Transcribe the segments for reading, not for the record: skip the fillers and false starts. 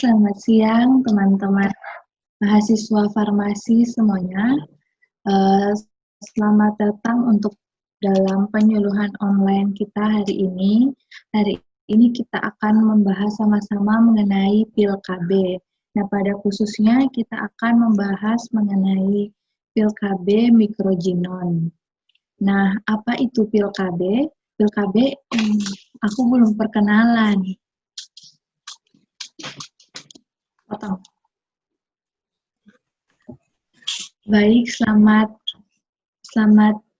Selamat siang teman-teman mahasiswa farmasi semuanya. Selamat datang untuk dalam penyuluhan online kita hari ini. Hari ini kita akan membahas sama-sama mengenai pil KB. Nah, pada khususnya kita akan membahas mengenai pil KB mikroginon. Nah, apa itu pil KB? Pil KB, aku belum perkenalan. Potong. Baik, selamat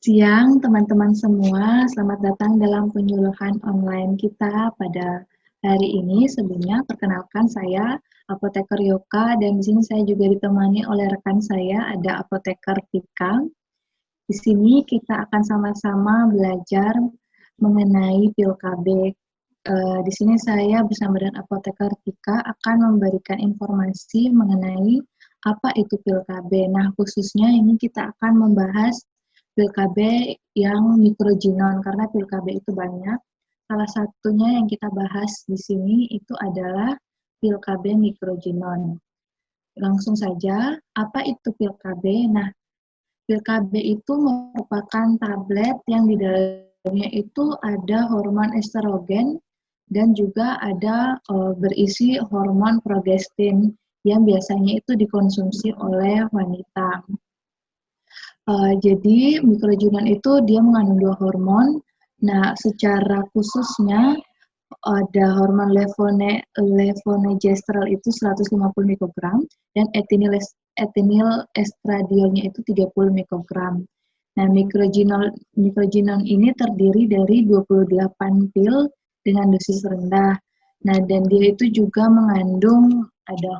siang teman-teman semua. Selamat datang dalam penyuluhan online kita pada hari ini. Sebelumnya perkenalkan saya Apoteker Yoka dan di sini saya juga ditemani oleh rekan saya ada Apoteker Tika. Di sini kita akan sama-sama belajar mengenai pil KB. Di sini saya bersama dengan Apoteker Tika akan memberikan informasi mengenai apa itu pil KB. Nah, khususnya ini kita akan membahas pil KB yang mikroginon, karena pil KB itu banyak. Salah satunya yang kita bahas di sini itu adalah pil KB mikroginon. Langsung saja, apa itu pil KB? Nah, pil KB itu merupakan tablet yang di dalamnya itu ada hormon estrogen dan juga ada berisi hormon progestin yang biasanya itu dikonsumsi oleh wanita. Jadi mikroginon itu dia mengandung dua hormon. Nah, secara khususnya ada hormon levonorgestrel itu 150 mikrogram dan etinil estradiolnya itu 30 mikrogram. Nah, mikroginon ini terdiri dari 28 pil dengan dosis rendah. Nah, dan dia itu juga mengandung ada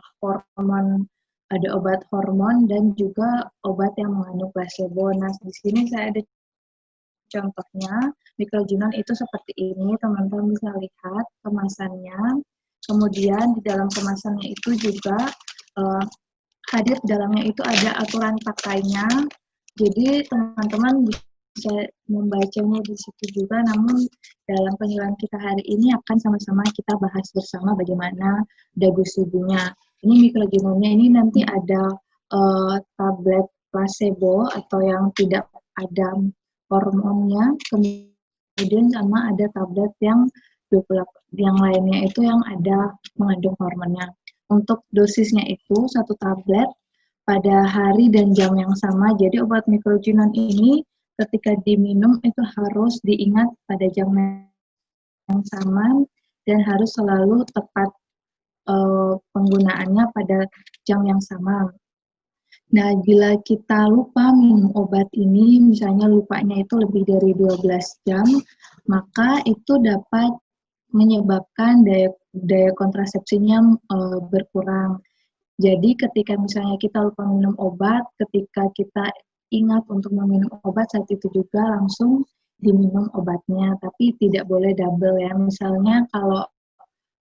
obat hormon dan juga obat yang mengandung placebo. Nah, di sini saya ada contohnya. Mikroginon itu seperti ini, teman-teman bisa lihat kemasannya. Kemudian di dalam kemasannya itu juga hadir di dalamnya itu ada aturan pakainya. Jadi teman-teman bisa membacanya di situ juga, namun dalam penyuluhan kita hari ini akan sama-sama kita bahas bersama bagaimana dosis tubuhnya. Ini mikroginonnya ini nanti ada tablet placebo atau yang tidak ada hormonnya, kemudian sama ada tablet yang lainnya itu yang ada mengandung hormonnya. Untuk dosisnya itu satu tablet pada hari dan jam yang sama. Jadi obat mikroginon ini ketika diminum itu harus diingat pada jam yang sama dan harus selalu tepat penggunaannya pada jam yang sama. Nah, bila kita lupa minum obat ini, misalnya lupanya itu lebih dari 12 jam, maka itu dapat menyebabkan daya kontrasepsinya berkurang. Jadi ketika misalnya kita lupa minum obat, ketika kita ingat untuk meminum obat, saat itu juga langsung diminum obatnya, tapi tidak boleh double ya. Misalnya kalau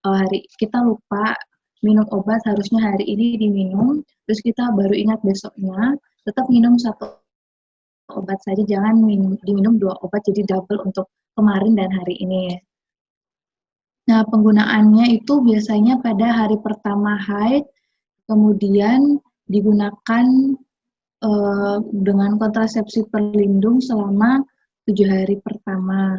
hari kita lupa minum obat, harusnya hari ini diminum, terus kita baru ingat besoknya, tetap minum satu obat saja, jangan diminum dua obat, jadi double untuk kemarin dan hari ini. Nah, penggunaannya itu biasanya pada hari pertama haid, kemudian digunakan dengan kontrasepsi pelindung selama 7 hari pertama.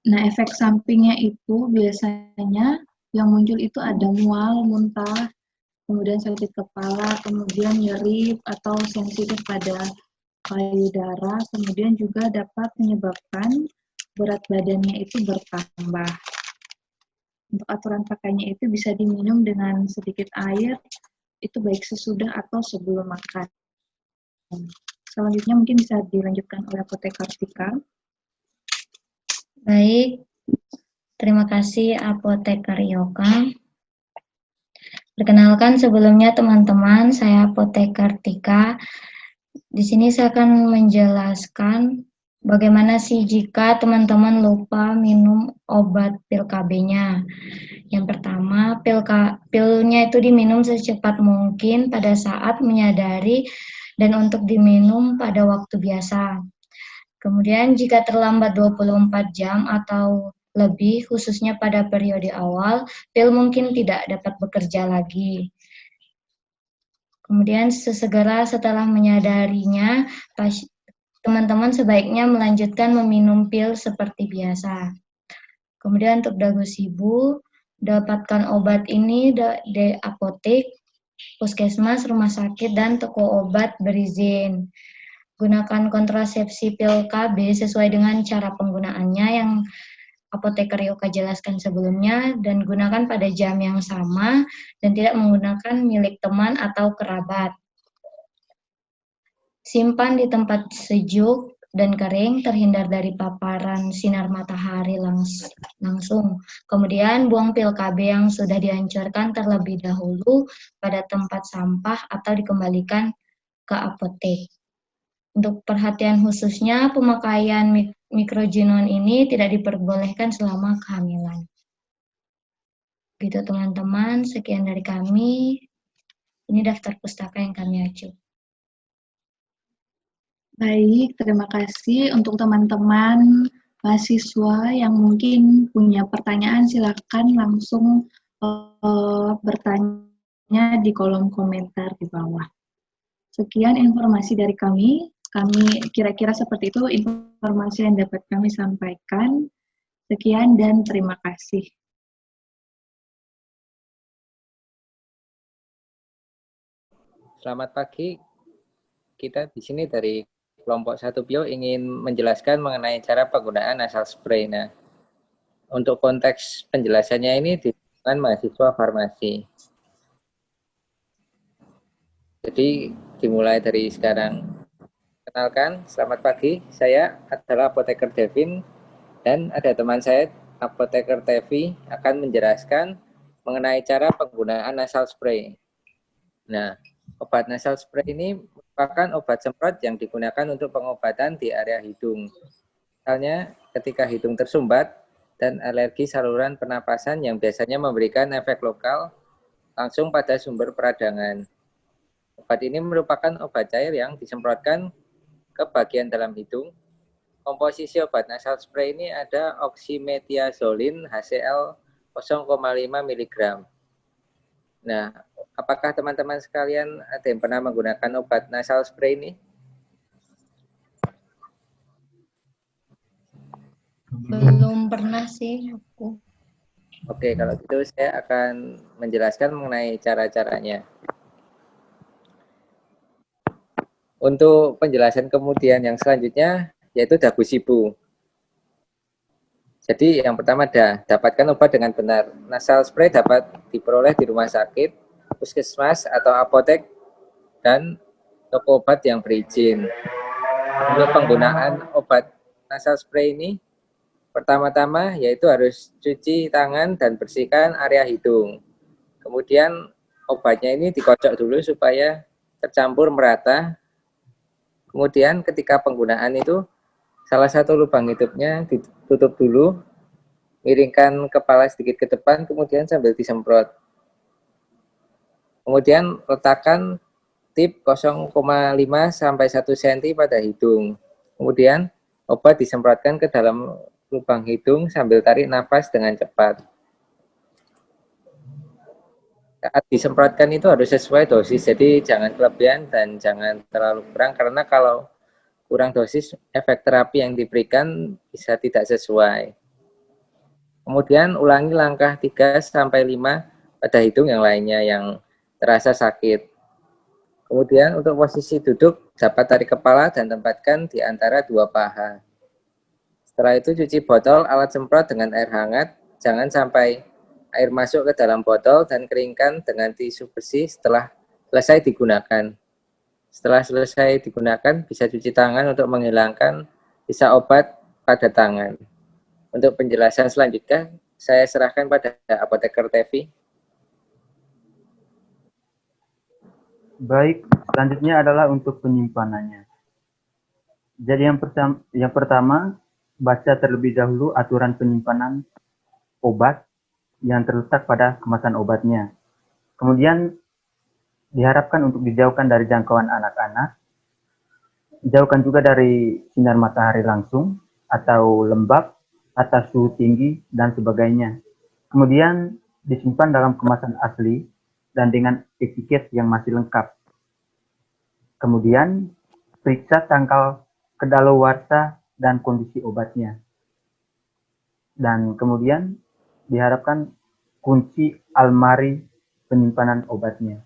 Nah, efek sampingnya itu biasanya yang muncul itu ada mual, muntah, kemudian sakit kepala, kemudian nyeri atau sensitif pada payudara, kemudian juga dapat menyebabkan berat badannya itu bertambah. Untuk aturan pakainya itu bisa diminum dengan sedikit air, itu baik sesudah atau sebelum makan. Selanjutnya mungkin bisa dilanjutkan oleh Apoteker Tika. Baik, terima kasih Apoteker Yoka. Perkenalkan sebelumnya teman-teman, saya Apoteker Tika. Di sini saya akan menjelaskan bagaimana sih jika teman-teman lupa minum obat pil KB-nya. Yang pertama, pilnya itu diminum secepat mungkin pada saat menyadari dan untuk diminum pada waktu biasa. Kemudian jika terlambat 24 jam atau lebih, khususnya pada periode awal, pil mungkin tidak dapat bekerja lagi. Kemudian sesegera setelah menyadarinya, teman-teman sebaiknya melanjutkan meminum pil seperti biasa. Kemudian untuk dagu sibu, dapatkan obat ini di apotek, puskesmas, rumah sakit, dan toko obat berizin. Gunakan kontrasepsi pil KB sesuai dengan cara penggunaannya yang apoteker Yoka jelaskan sebelumnya, dan gunakan pada jam yang sama dan tidak menggunakan milik teman atau kerabat. Simpan di tempat sejuk dan kering, terhindar dari paparan sinar matahari langsung. Kemudian buang pil KB yang sudah dihancurkan terlebih dahulu pada tempat sampah atau dikembalikan ke apotek. Untuk perhatian khususnya, pemakaian mikroginon ini tidak diperbolehkan selama kehamilan. Gitu teman-teman, sekian dari kami. Ini daftar pustaka yang kami acu. Baik, terima kasih untuk teman-teman mahasiswa yang mungkin punya pertanyaan, silakan langsung bertanya di kolom komentar di bawah. Sekian informasi dari kami. Kami kira-kira seperti itu informasi yang dapat kami sampaikan. Sekian dan terima kasih. Selamat pagi. Kita di sini dari kelompok 1 Pio ingin menjelaskan mengenai cara penggunaan nasal spray. Nah, untuk konteks penjelasannya ini dengan mahasiswa farmasi. Jadi dimulai dari sekarang. Kenalkan, selamat pagi. Saya adalah apoteker Devin dan ada teman saya, apoteker Tevi, akan menjelaskan mengenai cara penggunaan nasal spray. Nah, obat nasal spray ini merupakan obat semprot yang digunakan untuk pengobatan di area hidung. Misalnya ketika hidung tersumbat dan alergi saluran pernapasan yang biasanya memberikan efek lokal langsung pada sumber peradangan. Obat ini merupakan obat cair yang disemprotkan ke bagian dalam hidung. Komposisi obat nasal spray ini ada oxymetiazolin HCl 0,5 mg. Nah, apakah teman-teman sekalian ada yang pernah menggunakan obat nasal spray ini? Belum pernah sih aku. Oke, kalau gitu saya akan menjelaskan mengenai cara-caranya. Untuk penjelasan kemudian yang selanjutnya, yaitu dagu sibu. Jadi yang pertama dapatkan obat dengan benar. Nasal spray dapat diperoleh di rumah sakit, puskesmas atau apotek, dan toko obat yang berizin. Untuk penggunaan obat nasal spray ini, pertama-tama yaitu harus cuci tangan dan bersihkan area hidung. Kemudian obatnya ini dikocok dulu supaya tercampur merata. Kemudian ketika penggunaan itu, salah satu lubang hitupnya ditutup dulu, miringkan kepala sedikit ke depan, kemudian sambil disemprot. Kemudian letakkan tip 0,5 sampai 1 cm pada hidung. Kemudian obat disemprotkan ke dalam lubang hidung sambil tarik nafas dengan cepat. Saat disemprotkan itu harus sesuai dosis, jadi jangan kelebihan dan jangan terlalu kurang, karena kalau kurang dosis, efek terapi yang diberikan bisa tidak sesuai. Kemudian ulangi langkah 3-5 pada hidung yang lainnya yang terasa sakit. Kemudian untuk posisi duduk, dapat tarik kepala dan tempatkan di antara dua paha. Setelah itu cuci botol alat semprot dengan air hangat, jangan sampai air masuk ke dalam botol, dan keringkan dengan tisu bersih setelah selesai digunakan. Setelah selesai digunakan, bisa cuci tangan untuk menghilangkan sisa obat pada tangan. Untuk penjelasan selanjutnya, saya serahkan pada apoteker Tevi. Baik, selanjutnya adalah untuk penyimpanannya. Jadi yang pertama, baca terlebih dahulu aturan penyimpanan obat yang terletak pada kemasan obatnya. Kemudian diharapkan untuk dijauhkan dari jangkauan anak-anak, jauhkan juga dari sinar matahari langsung atau lembab, atas suhu tinggi, dan sebagainya. Kemudian disimpan dalam kemasan asli dan dengan etiket yang masih lengkap. Kemudian periksa tanggal kedaluarsa dan kondisi obatnya. Dan kemudian diharapkan kunci almari penyimpanan obatnya.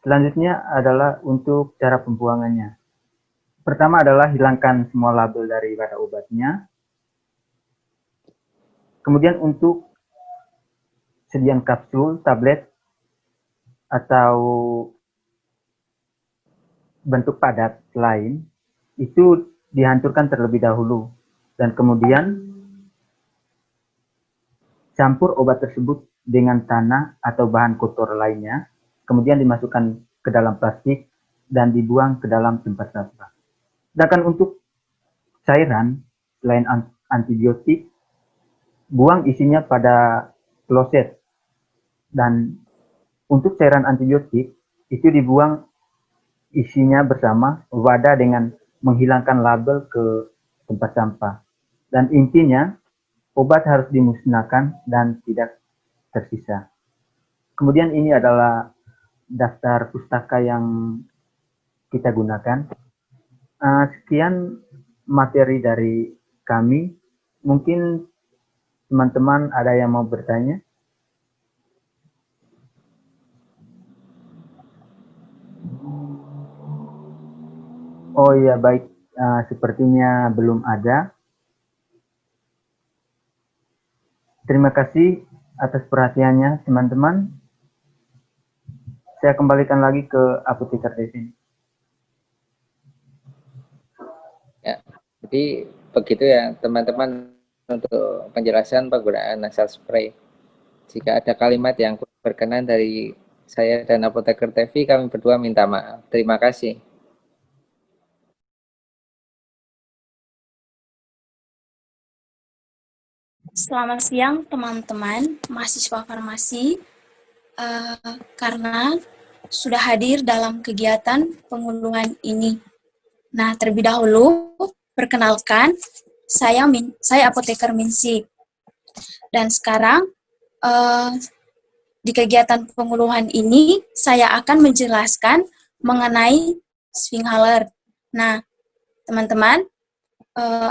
Selanjutnya adalah untuk cara pembuangannya. Pertama adalah hilangkan semua label daripada obatnya. Kemudian untuk sediaan kapsul, tablet, atau bentuk padat lain, itu dihancurkan terlebih dahulu. Dan kemudian campur obat tersebut dengan tanah atau bahan kotor lainnya, kemudian dimasukkan ke dalam plastik dan dibuang ke dalam tempat sampah. Sedangkan untuk cairan, selain antibiotik, buang isinya pada kloset. Dan untuk cairan antibiotik, itu dibuang isinya bersama wadah dengan menghilangkan label ke tempat sampah. Dan intinya, obat harus dimusnahkan dan tidak tersisa. Kemudian ini adalah daftar pustaka yang kita gunakan. Sekian materi dari kami. Mungkin teman-teman ada yang mau bertanya? Oh iya, baik. Sepertinya belum ada. Terima kasih atas perhatiannya, teman-teman. Saya kembalikan lagi ke Apoteker Devin. Ya, jadi begitu ya teman-teman untuk penjelasan penggunaan nasal spray. Jika ada kalimat yang berkenan dari saya dan Apoteker TV, kami berdua minta maaf. Terima kasih. Selamat siang teman-teman mahasiswa farmasi. Karena sudah hadir dalam kegiatan pengunduhan ini. Nah, terlebih dahulu perkenalkan saya Apoteker Minsi. Dan sekarang di kegiatan pengunduhan ini saya akan menjelaskan mengenai Swinghaler. Nah, teman-teman,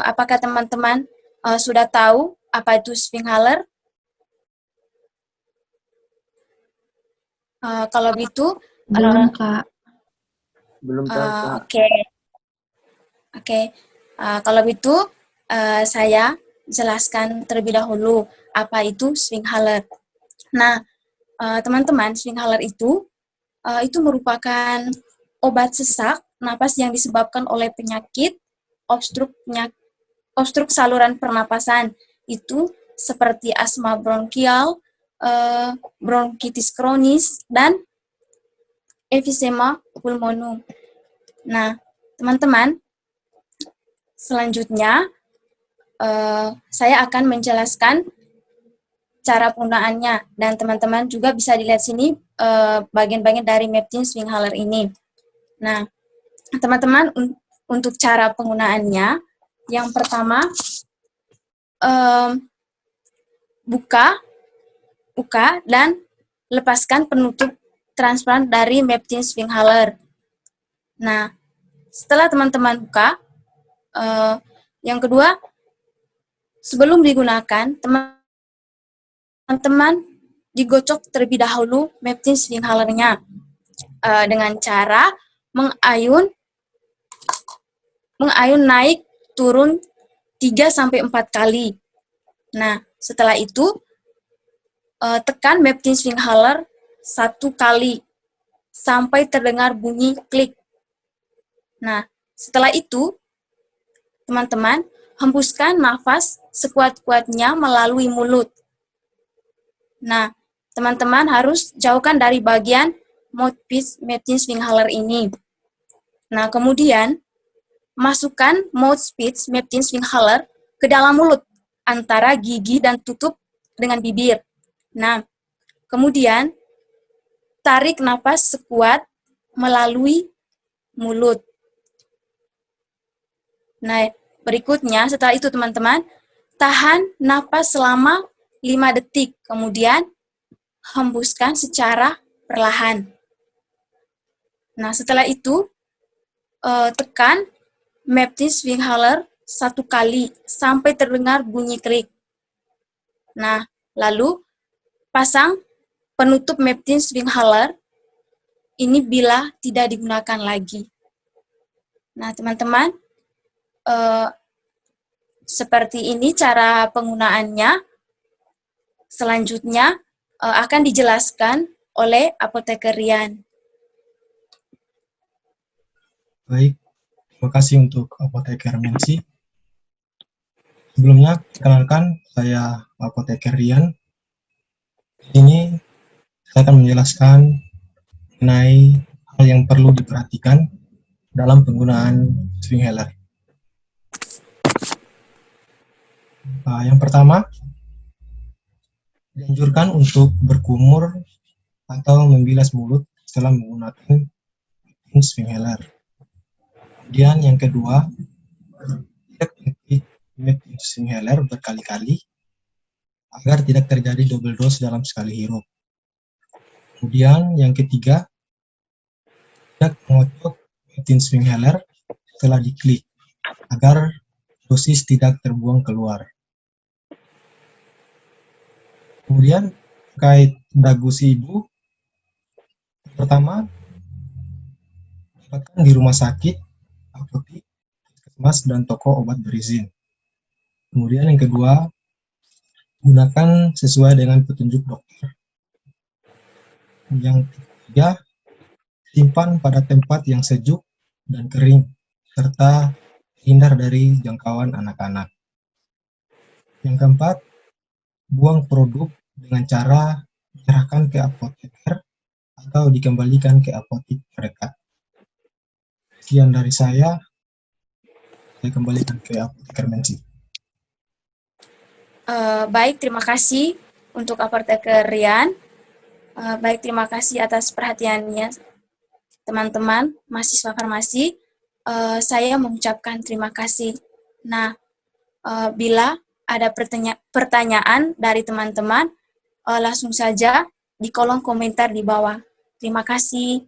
apakah teman-teman sudah tahu apa itu Swinghaler? Kalau gitu, Belum, Kak. Belum tahu, Kak. Oke. Kalau gitu, saya jelaskan terlebih dahulu apa itu Swinghaler. Nah, teman-teman, Swinghaler itu merupakan obat sesak napas yang disebabkan oleh penyakit obstruk saluran pernapasan. Itu seperti asma bronkial, bronkitis kronis, dan emfisema pulmonum. Nah, teman-teman, selanjutnya saya akan menjelaskan cara penggunaannya, dan teman-teman juga bisa dilihat sini bagian-bagian dari Meptin Swinghaler ini. Nah, teman-teman, untuk cara penggunaannya, yang pertama, buka dan lepaskan penutup transparan dari Meptin Swinghaler. Nah, setelah teman-teman buka, yang kedua, sebelum digunakan, teman-teman digocok terlebih dahulu Meptin Swinghalernya dengan cara mengayun naik turun 3-4 kali. Nah, setelah itu tekan Meptin Swinghaler 1 kali sampai terdengar bunyi klik. Nah, setelah itu teman-teman hembuskan nafas sekuat-kuatnya melalui mulut. Nah, teman-teman harus jauhkan dari bagian mouthpiece Meptin Swinghaler ini. Nah, kemudian masukkan mouthpiece Meptin Swinghaler ke dalam mulut antara gigi dan tutup dengan bibir. Nah, kemudian tarik nafas sekuat melalui mulut. Nah, berikutnya setelah itu teman-teman, tahan napas selama 5 detik, kemudian hembuskan secara perlahan. Nah, setelah itu, tekan Meptin-Schwinghaller 1 kali sampai terdengar bunyi klik. Nah, lalu pasang penutup Meptin-Schwinghaller ini bila tidak digunakan lagi. Nah, teman-teman, seperti ini cara penggunaannya. Selanjutnya akan dijelaskan oleh Apoteker Rian. Baik, terima kasih untuk Apoteker Mensi. Sebelumnya, perkenalkan, saya Apoteker Rian. Ini saya akan menjelaskan mengenai hal yang perlu diperhatikan dalam penggunaan Schwinghaller. Yang pertama, dianjurkan untuk berkumur atau membilas mulut setelah menggunakan Schwinghaller. Kemudian yang kedua, tidak mengikuti Schwinghaller berkali-kali agar tidak terjadi double dose dalam sekali hirup. Kemudian yang ketiga, tidak mengocok Schwinghaller setelah diklik agar dosis tidak terbuang keluar. Kemudian terkait dagu si ibu, pertama, dapatkan di rumah sakit, apotek, puskesmas, dan toko obat berizin. Kemudian yang kedua, gunakan sesuai dengan petunjuk dokter. Yang ketiga, simpan pada tempat yang sejuk dan kering, serta hindar dari jangkauan anak-anak. Yang keempat, buang produk dengan cara menyerahkan ke apoteker atau dikembalikan ke apotek terdekat. Sekian dari saya kembalikan ke Apoteker Mensi. Baik, terima kasih untuk Apoteker Rian. Baik, terima kasih atas perhatiannya, teman-teman mahasiswa farmasi. Saya mengucapkan terima kasih. Nah, bila ada pertanyaan dari teman-teman, langsung saja di kolom komentar di bawah. Terima kasih.